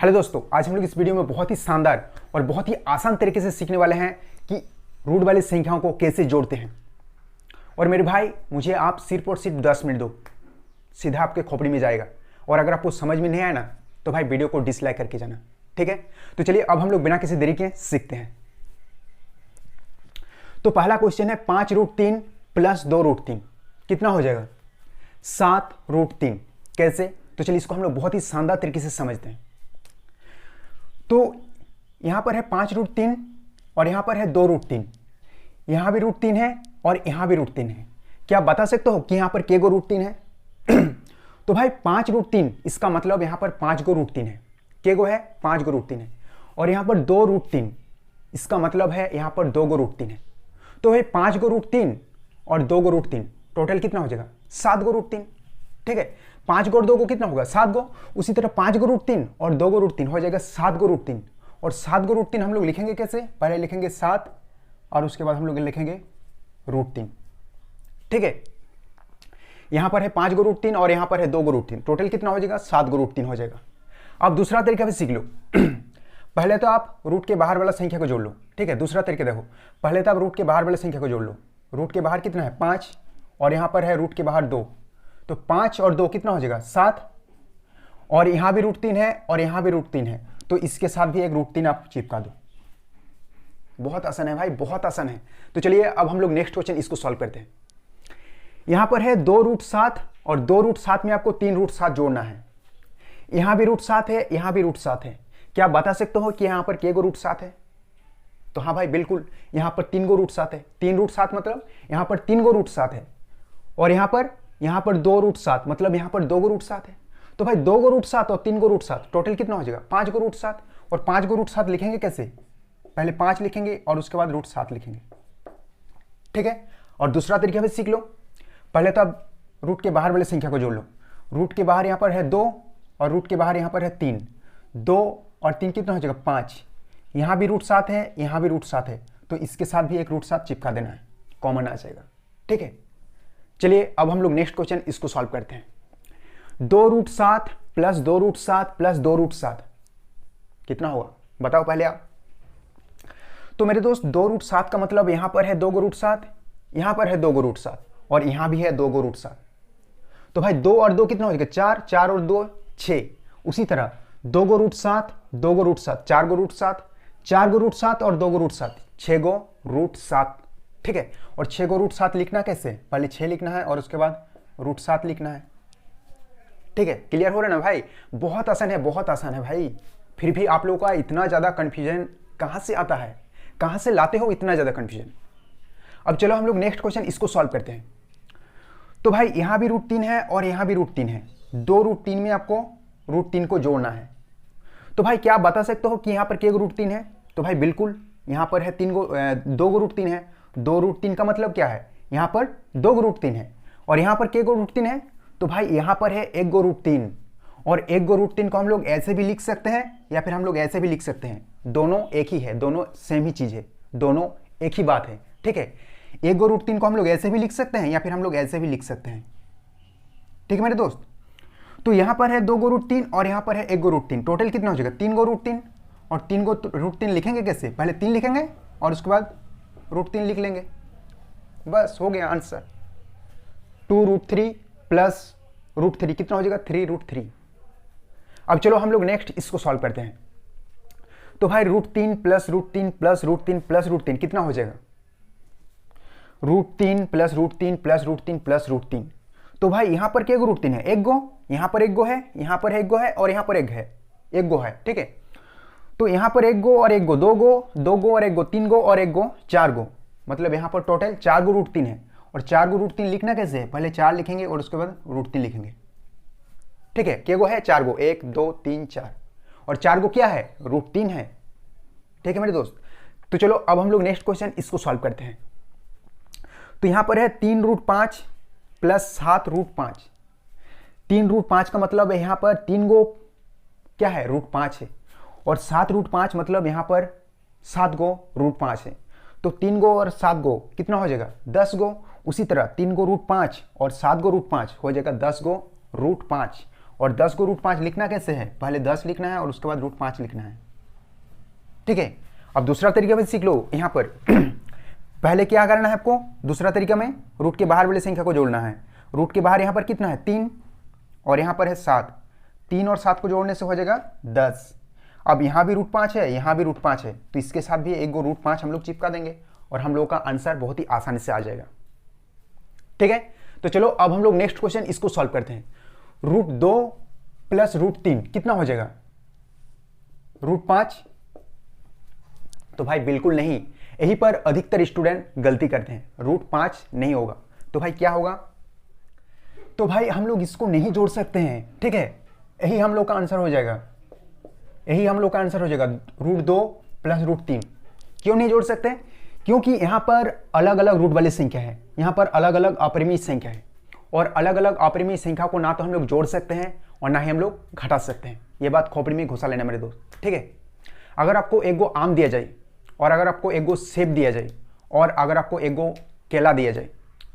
Hello दोस्तों, आज हम लोग इस वीडियो में बहुत ही शानदार और बहुत ही आसान तरीके से सीखने वाले हैं कि रूट वाली संख्याओं को कैसे जोड़ते हैं। और मेरे भाई, मुझे आप सिर्फ और सिर्फ 10 मिनट दो, सीधा आपके खोपड़ी में जाएगा। और अगर आपको समझ में नहीं आया ना, तो भाई वीडियो को डिसलाइक करके जाना, ठीक है। तो चलिए अब हम लोग बिना किसी देरी के सीखते हैं। तो पहला क्वेश्चन है 5√3 प्लस 2√3 कितना हो जाएगा? 7√3। कैसे? तो चलिए इसको हम लोग बहुत ही शानदार तरीके से समझते हैं। तो यहां पर है 5√3 और यहां पर है 2√3। यहां भी √3 है और यहां भी √3 है। क्या आप बता सकते हो कि यहां पर के गो √3 है? तो भाई 5√3 इसका मतलब यहां पर 5 गो √3 है। के गो है? 5 गो √3 है। और यहां पर 2√3 इसका मतलब है यहां पर 2 गो √3 है। तो भाई 5 गो √3 और 2 गो √3 टोटल कितना हो जाएगा? 7 गो √3, ठीक है। 5 गो और 2 गो कितना होगा? 7 गो। उसी तरह 5 गो √3 और 2 गो √3 हो जाएगा 7 गो √3। और 7 गो √3 हम लोग लिखेंगे कैसे? पहले लिखेंगे 7 और उसके बाद हम लोग लिखेंगे √3, ठीक है। यहां पर है 5 गो √3 और यहां पर है 2 गो √3, टोटल कितना हो जाएगा? 7 गो √3 हो जाएगा। अब दूसरा तरीका भी सीख लो। पहले तो आप रूट के बाहर वाला संख्या को जोड़ लो, ठीक है। दूसरा तरीका देखो, पहले तो आप रूट के बाहर वाले संख्या को जोड़ लो। रूट के बाहर कितना है? 5 और यहां पर है रूट के बाहर 2। तो 5 और 2 कितना हो जाएगा? 7। और यहां भी √3 है और यहां भी √3 है, तो इसके साथ भी एक √3 आप चिपका दो। बहुत आसान है भाई, बहुत आसान है। तो चलिए अब हम लोग नेक्स्ट क्वेश्चन इसको सॉल्व करते हैं। यहां पर है 2√7 और 2√7 में आपको 3√7 जोड़ना है। यहां भी √7 है, यहां भी √7 है। क्या आप बता सकते हो कि यहां पर के गो √7 है? तो हाँ भाई बिल्कुल, यहां पर 3 गो √7 है। 3√7 मतलब यहां पर 3 गो √7 है। और यहां पर 2√7 मतलब यहां पर 2 गो √7 है। तो भाई 2 गो √7 और 3 गो √7 टोटल कितना हो जाएगा? 5 गो √7। और 5 गो √7 लिखेंगे कैसे? पहले 5 लिखेंगे और उसके बाद √7 लिखेंगे, ठीक है। और दूसरा तरीका भी सीख लो। पहले तो आप रूट के बाहर वाले संख्या को जोड़ लो। रूट के बाहर यहां पर है 2 और रूट के बाहर यहां पर है 3। 2 और 3 कितना हो जाएगा? 5। यहां भी √7 है, यहां भी √7 है, तो इसके साथ भी एक √7 चिपका देना है, कॉमन आ जाएगा, ठीक है। चलिए अब हम लोग नेक्स्ट क्वेश्चन इसको सॉल्व करते हैं। 2√7 प्लस 2√7 प्लस 2√7 कितना होगा? बताओ पहले आप। तो मेरे दोस्त 2√7 का मतलब यहां पर है 2 गो √7, यहां पर है 2 गो √7 और यहां भी है 2 गो √7। तो भाई 2 और 2 कितना हो जाएगा? 4। 4 और 2 6। उसी तरह 2 गो √7 2 गो √7 4 गो √7 4 गो √7 और 2 गो √7 6 गो √7, ठीक है। और 6 गो √7 लिखना कैसे? पहले 6 लिखना है और उसके बाद √7 लिखना है, ठीक है। क्लियर हो रहा है ना भाई? बहुत आसान है, बहुत आसान है भाई। फिर भी आप लोगों का इतना ज़्यादा कन्फ्यूजन कहाँ से आता है? कहाँ से लाते हो इतना ज़्यादा कन्फ्यूजन? अब चलो हम लोग नेक्स्ट क्वेश्चन इसको सॉल्व करते हैं। तो भाई यहाँ भी √3 है और यहाँ भी √3 है। 2√3 में आपको √3 को जोड़ना है। तो भाई क्या आप बता सकते हो कि यहाँ पर के गो √3 है? तो भाई बिल्कुल, यहाँ पर है 2 गो √3 है। 2√3 का मतलब क्या है? यहाँ पर 2 गो √3 है और यहाँ पर के गो √3 है। तो भाई यहाँ पर है 1 गो √3 और 1 गो √3 को हम लोग ऐसे भी लिख सकते हैं या फिर हम लोग ऐसे भी लिख सकते हैं। दोनों एक ही है, दोनों सेम ही चीज़ है, दोनों एक ही बात है, ठीक है। 1 गो √3 को हम लोग ऐसे भी लिख सकते हैं या फिर हम लोग ऐसे भी लिख सकते हैं, ठीक है मेरे दोस्त। तो यहाँ पर है 2 गो √3 और यहाँ पर है 1 गो √3, टोटल कितना हो जाएगा? 3 गो √3। और 3 गो √3 लिखेंगे कैसे? पहले 3 लिखेंगे और उसके बाद √3 लिख लेंगे, बस हो गया आंसर। 2√3 प्लस √3 कितना हो जाएगा? 3√3। अब चलो हम लोग नेक्स्ट इसको सॉल्व करते हैं। तो भाई √3 प्लस √3 प्लस √3 प्लस √3 कितना हो जाएगा? √3 प्लस √3 प्लस √3 प्लस √3। तो भाई यहाँ पर क्या गो √3 है? 1 गो। यहाँ पर 1 गो है, यहाँ पर 1 गो है और यहाँ पर 1 गो है, ठीक है। तो यहाँ पर 1 गो और 1 गो, 2 गो, 2 गो और 1 गो, 3 गो और 1 गो, 4 गो, मतलब यहाँ पर टोटल 4 गो √3 है। और 4 गो √3 लिखना कैसे है? पहले 4 लिखेंगे और उसके बाद √3 लिखेंगे, ठीक है। क्या गो है? 4 गो, 1 2 3 4 और 4 गो क्या है? √3 है, ठीक है मेरे दोस्त। तो चलो अब हम लोग नेक्स्ट क्वेश्चन इसको सॉल्व करते हैं। तो यहाँ पर है 3√5 प्लस 7√5। 3√5 का मतलब है यहाँ पर 3 गो क्या है? √5 है। और 7√5 मतलब यहाँ पर 7 गो √5 है। तो 3 गो और 7 गो कितना हो जाएगा? 10 गो। उसी तरह 3 गो √5 और 7 गो √5 हो जाएगा 10 गो √5 और 10 को √5 लिखना कैसे है, पहले 10 लिखना है और उसके बाद √5 लिखना है। ठीक है, अब दूसरा तरीका भी सीख लो। यहाँ पर पहले क्या करना है आपको, दूसरा तरीका में रूट के बाहर वाली संख्या को जोड़ना है। रूट के बाहर यहाँ पर कितना है 3 और यहाँ पर है 7, 3 और 7 को जोड़ने से हो जाएगा 10। अब यहाँ भी √5 है, यहाँ भी √5 है, तो इसके साथ भी एक गो √5 हम लोग चिपका देंगे और हम लोगों का आंसर बहुत ही आसानी से आ जाएगा। ठीक है, तो चलो अब हम लोग नेक्स्ट क्वेश्चन इसको सॉल्व करते हैं। √2 + √3 कितना हो जाएगा, √5। तो भाई बिल्कुल नहीं, यहीं पर अधिकतर स्टूडेंट गलती करते हैं, √5 नहीं होगा। तो भाई क्या होगा, तो भाई हम लोग इसको नहीं जोड़ सकते हैं। ठीक है, यही हम लोग का आंसर हो जाएगा, यही हम लोग का आंसर हो जाएगा √2 + √3। क्यों नहीं जोड़ सकते, क्योंकि यहाँ पर अलग अलग रूट वाली संख्या है, यहाँ पर अलग अलग अपरिमेय संख्या है, और अलग अलग अपरिमेय संख्या को ना तो हम लोग जोड़ सकते हैं और ना ही हम लोग घटा सकते हैं। ये बात खोपड़ी में घुसा लेना मेरे दोस्त। ठीक है, अगर आपको एक गो आम दिया जाए और अगर आपको एक गो सेब दिया जाए और अगर आपको एक गो केला दिया जाए,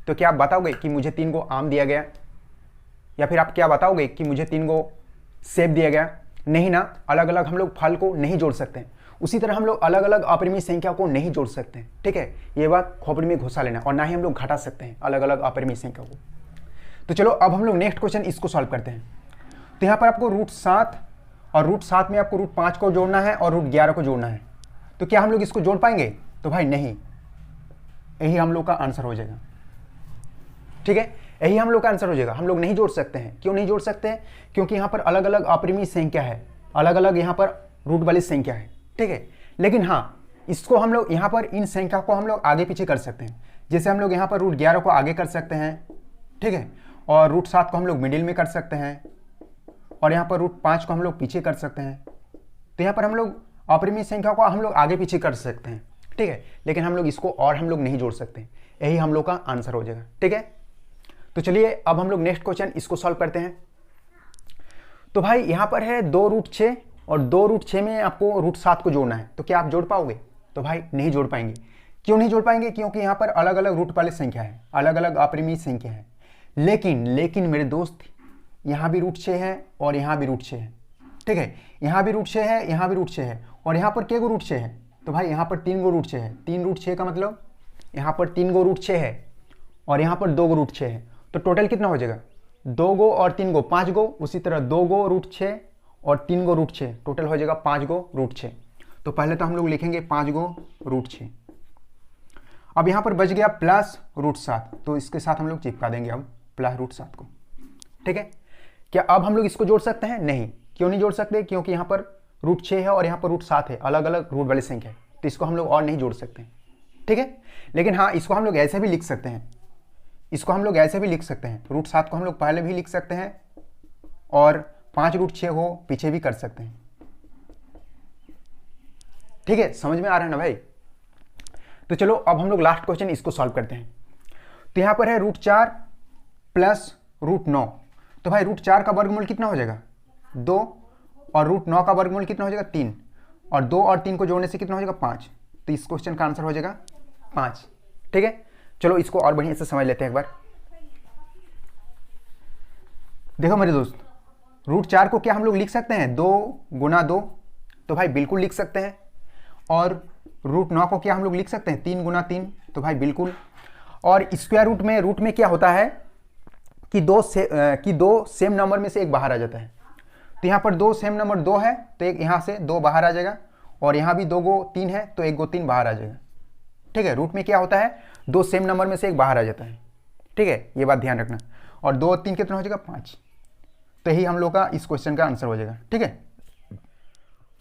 तो क्या आप बताओगे कि मुझे 3 गो आम दिया गया, या फिर आप क्या बताओगे कि मुझे 3 गो सेब दिया गया? नहीं ना, अलग अलग हम लोग फल को नहीं जोड़ सकते हैं। उसी तरह हम लोग अलग अलग अपरिमेय संख्या को नहीं जोड़ सकते हैं। ठीक है, ये बात खोपड़ी में घुसा लेना, और ना ही हम लोग घटा सकते हैं अलग अलग अपरिमेय संख्या को। तो चलो अब हम लोग नेक्स्ट क्वेश्चन इसको सॉल्व करते हैं। तो यहाँ पर आपको √7 और √7 में आपको √5 को जोड़ना है और √11 को जोड़ना है। तो क्या हम लोग इसको जोड़ पाएंगे? तो भाई नहीं, यही हम लोग का आंसर हो जाएगा। ठीक है, यही हम लोग का आंसर हो जाएगा। हम लोग नहीं जोड़ सकते हैं। क्यों नहीं जोड़ सकते हैं? क्योंकि यहाँ पर अलग अलग अपरिमेय संख्या है, अलग अलग यहाँ पर रूट वाली संख्या है। ठीक है, लेकिन हाँ, इसको हम लोग यहाँ पर इन संख्या को हम लोग आगे पीछे कर सकते हैं। जैसे हम लोग यहाँ पर √11 को आगे कर सकते हैं, ठीक है, और √7 को हम लोग मिडिल में कर सकते हैं, और यहाँ पर √5 को हम लोग पीछे कर सकते हैं। तो यहाँ पर हम लोग अपरिमेय संख्या को हम लोग आगे पीछे कर सकते हैं। ठीक है, लेकिन हम लोग इसको और हम लोग नहीं जोड़ सकते। यही हम लोग का आंसर हो जाएगा। ठीक है, तो चलिए अब हम लोग नेक्स्ट क्वेश्चन इसको सॉल्व करते हैं। तो भाई यहाँ पर है 2√6 और 2√6 में आपको √7 को जोड़ना है। तो क्या आप जोड़ पाओगे? तो भाई नहीं जोड़ पाएंगे। क्यों नहीं जोड़ पाएंगे? क्योंकि यहाँ पर अलग अलग रूट वाली संख्या है, अलग अलग अपरिमेय संख्या है। लेकिन मेरे दोस्त, यहाँ भी √6 है और यहाँ भी √6 है। ठीक है, यहाँ भी √6 है, यहाँ भी √6 है, और यहाँ पर क्या गो √6 है? तो भाई यहाँ पर 3 गो √6 है। 3 √6 का मतलब यहाँ पर 3 गो √6 है और यहाँ पर 2 गो √6 है। तो टोटल कितना हो जाएगा? 2 गो और 3 गो 5 गो, उसी तरह 2 गो √6 और 3 गो √6, टोटल हो जाएगा 5 गो √6। तो पहले तो हम लोग लिखेंगे 5 गो √6। अब यहाँ पर बच गया प्लस √7, तो इसके साथ हम लोग चिपका देंगे अब प्लस √7 को। ठीक है, क्या अब हम लोग इसको जोड़ सकते हैं? नहीं। क्यों नहीं जोड़ सकते? क्योंकि यहाँ पर √6 है और यहाँ पर √7 है, अलग अलग रूट वाली संख्या है, तो इसको हम लोग और नहीं जोड़ सकते। ठीक है, लेकिन हाँ, इसको हम लोग ऐसे भी लिख सकते हैं, इसको हम लोग ऐसे भी लिख सकते हैं। √7 को हम लोग पहले भी लिख सकते हैं और 5 √6 हो पीछे भी कर सकते हैं। ठीक है, समझ में आ रहा है ना भाई? तो चलो अब हम लोग लास्ट क्वेश्चन इसको सॉल्व करते हैं। तो यहाँ पर है √4 + √9। तो भाई √4 का वर्गमूल कितना हो जाएगा? 2, और √9 का वर्गमूल कितना हो जाएगा? 3, और 2 और 3 को जोड़ने से कितना हो जाएगा? 5। तो इस क्वेश्चन का आंसर हो जाएगा 5। ठीक है, चलो इसको और बढ़िया से समझ लेते हैं एक बार। देखो मेरे दोस्त, √4 को क्या हम लोग लिख सकते हैं 2 × 2? तो भाई बिल्कुल लिख सकते हैं। और √9 को क्या हम लोग लिख सकते हैं 3 × 3? तो भाई बिल्कुल। और स्क्वायर रूट में क्या होता है कि दो सेम नंबर में से एक बाहर आ जाता है। तो यहाँ पर 2 सेम नंबर 2 है, तो एक यहाँ से 2 बाहर आ जाएगा, और यहाँ भी 2 गो 3 है, तो 1 गो 3 बाहर आ जाएगा। ठीक है, रूट में क्या होता है 2 सेम नंबर में से एक बाहर आ जाता है। ठीक है, ये बात ध्यान रखना। और 2 और 3 कितना हो जाएगा? 5। तो यही हम लोग का इस क्वेश्चन का आंसर हो जाएगा। ठीक है,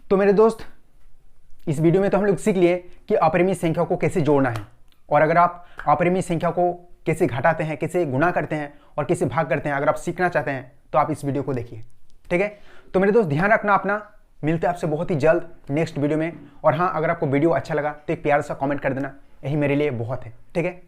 तो मेरे दोस्त, इस वीडियो में तो हम लोग सीख लिए कि अपरिमेय संख्या को कैसे जोड़ना है, और अगर आप अपरिमेय संख्या को कैसे घटाते हैं, कैसे गुणा करते हैं और कैसे भाग करते हैं, अगर आप सीखना चाहते हैं तो आप इस वीडियो को देखिए। ठीक है, तो मेरे दोस्त ध्यान रखना अपना। मिलते हैं आपसे बहुत ही जल्द नेक्स्ट वीडियो में। और हाँ, अगर आपको वीडियो अच्छा लगा तो एक प्यारा सा कमेंट कर देना, यही मेरे लिए बहुत है। ठीक है।